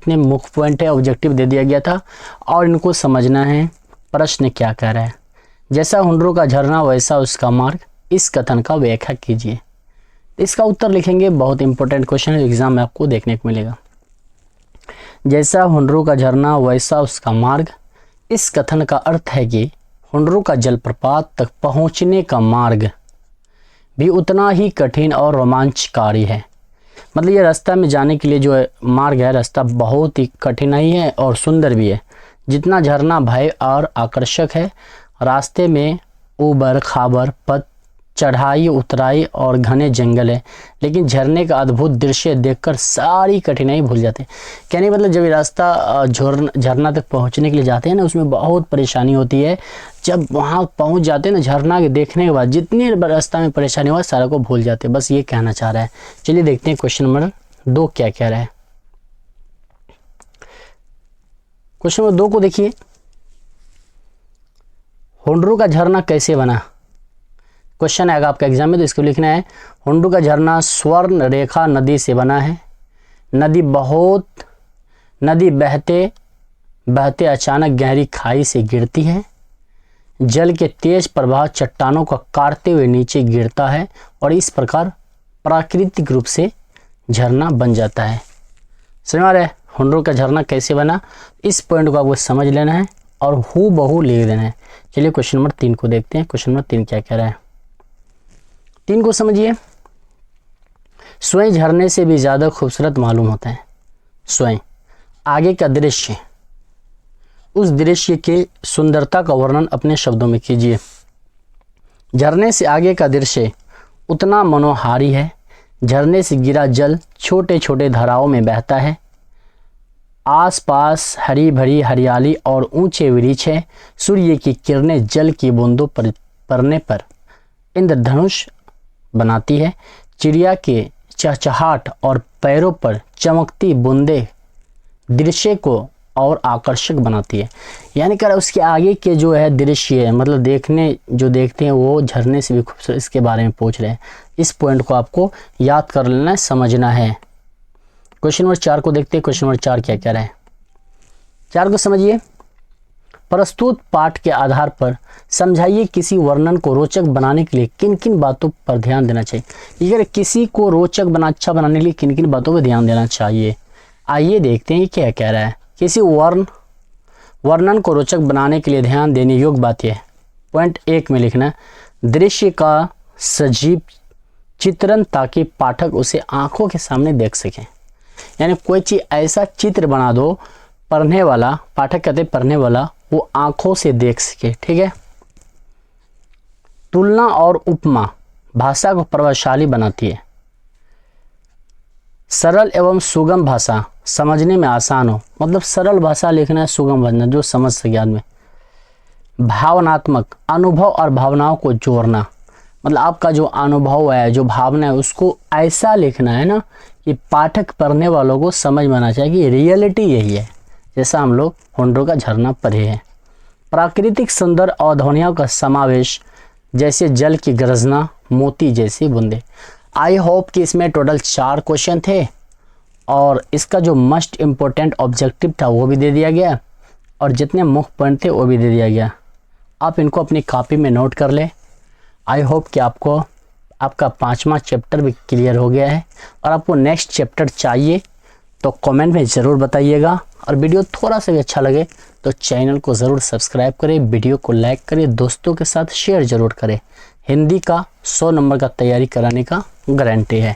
जितने मुख्य पॉइंट है ऑब्जेक्टिव दे दिया गया था और इनको समझना है प्रश्न क्या कह रहा है। जैसा हुंडरों का झरना वैसा उसका मार्ग, इस कथन का व्याख्या कीजिए। इसका उत्तर लिखेंगे, बहुत इंपॉर्टेंट क्वेश्चन है, एग्जाम में आपको देखने को मिलेगा। जैसा हुंडरों का झरना वैसा उसका मार्ग, इस कथन का अर्थ है कि हुंडरों का जलप्रपात तक पहुंचने का मार्ग भी उतना ही कठिन और रोमांचकारी है। मतलब ये रास्ता में जाने के लिए जो है मार्ग है, रास्ता बहुत ही कठिनाई है और सुंदर भी है। जितना झरना भय और आकर्षक है, रास्ते में ऊबड़ खाबड़ पथ, चढ़ाई उतराई और घने जंगल है, लेकिन झरने का अद्भुत दृश्य देखकर सारी कठिनाई भूल जाते हैं। कहने मतलब जब ये रास्ता झरना तक पहुंचने के लिए जाते हैं ना, उसमें बहुत परेशानी होती है। जब वहां पहुंच जाते हैं ना, झरना के देखने के बाद जितनी रास्ता में परेशानी हुआ सारा को भूल जाते हैं। बस ये कहना चाह रहा है। चलिए देखते हैं क्वेश्चन नंबर 2 क्या कह रहा है। क्वेश्चन नंबर 2 को देखिए, हुंडरों का झरना कैसे बना। क्वेश्चन आएगा आपका एग्जाम में, तो इसको लिखना है। हुंडरों का झरना स्वर्ण रेखा नदी से बना है। नदी बहते बहते अचानक गहरी खाई से गिरती है। जल के तेज प्रवाह चट्टानों को काटते हुए नीचे गिरता है और इस प्रकार प्राकृतिक रूप से झरना बन जाता है। समझ आ रहा है हुंडरों का झरना कैसे बना। इस पॉइंट को आपको समझ लेना है और हूबहू लिख देना है। चलिए क्वेश्चन नंबर 3 को देखते हैं। क्वेश्चन नंबर 3 क्या कह रहा है, 3 को समझिए। स्वयं झरने से भी ज्यादा खूबसूरत मालूम होता है। स्वयं आगे का दृश्य, उस दृश्य की सुंदरता का वर्णन अपने शब्दों में कीजिए। झरने से आगे का दृश्य उतना मनोहारी है। झरने से गिरा जल छोटे छोटे धाराओं में बहता है। आसपास हरी भरी हरियाली और ऊंचे वृक्ष है। सूर्य की किरणें जल की बूंदों पर पड़ने पर इंद्रधनुष बनाती है। चिड़िया के चहचहाट और पैरों पर चमकती बूंदें दृश्य को और आकर्षक बनाती है। यानी कि उसके आगे के जो है दृश्य है, मतलब देखते हैं वो झरने से भी खूबसूरत, इसके बारे में पूछ रहे हैं। इस पॉइंट को आपको याद कर लेना है, समझना है। क्वेश्चन नंबर 4 को देखते हैं। क्वेश्चन नंबर 4 क्या कह रहा है, 4 को समझिए। प्रस्तुत पाठ के आधार पर समझाइए किसी वर्णन को रोचक बनाने के लिए किन किन बातों पर ध्यान देना चाहिए। अगर किसी को रोचक अच्छा बनाने के लिए किन किन बातों पर ध्यान देना चाहिए, आइए देखते हैं क्या कह रहा है। किसी वर्णन को रोचक बनाने के लिए ध्यान देने योग्य बात यह है। पॉइंट 1 में लिखना है, दृश्य का सजीव चित्रण ताकि पाठक उसे आंखों के सामने देख सके। यानी कोई चीज ऐसा चित्र बना दो, पढ़ने वाला, पाठक कहते पढ़ने वाला, वो आंखों से देख सके। ठीक है। तुलना और उपमा भाषा को प्रभावशाली बनाती है। सरल एवं सुगम भाषा समझने में आसान हो, मतलब सरल भाषा लिखना है, सुगम भाषा जो समझ सके आदमी। भावनात्मक अनुभव और भावनाओं को जोड़ना, मतलब आपका जो अनुभव है, जो भावना है, उसको ऐसा लिखना है ना कि पाठक पढ़ने वालों को समझ में आना चाहिए कि रियलिटी यही है, जैसा हम लोग हुंडरों का झरना पढ़े हैं। प्राकृतिक सुंदर अवधारणाओं का समावेश, जैसे जल की गरजना, मोती जैसी बूंदे। आई होप कि इसमें टोटल 4 क्वेश्चन थे और इसका जो मोस्ट इम्पोर्टेंट ऑब्जेक्टिव था वो भी दे दिया गया और जितने मुख्य पॉइंट थे वो भी दे दिया गया। आप इनको अपनी कॉपी में नोट कर लें। आई होप कि आपको आपका 5वां चैप्टर भी क्लियर हो गया है और आपको नेक्स्ट चैप्टर चाहिए तो कमेंट में ज़रूर बताइएगा। और वीडियो थोड़ा सा भी अच्छा लगे तो चैनल को ज़रूर सब्सक्राइब करें, वीडियो को लाइक करें, दोस्तों के साथ शेयर ज़रूर करें। हिंदी का 100 नंबर का तैयारी कराने का गारंटी है।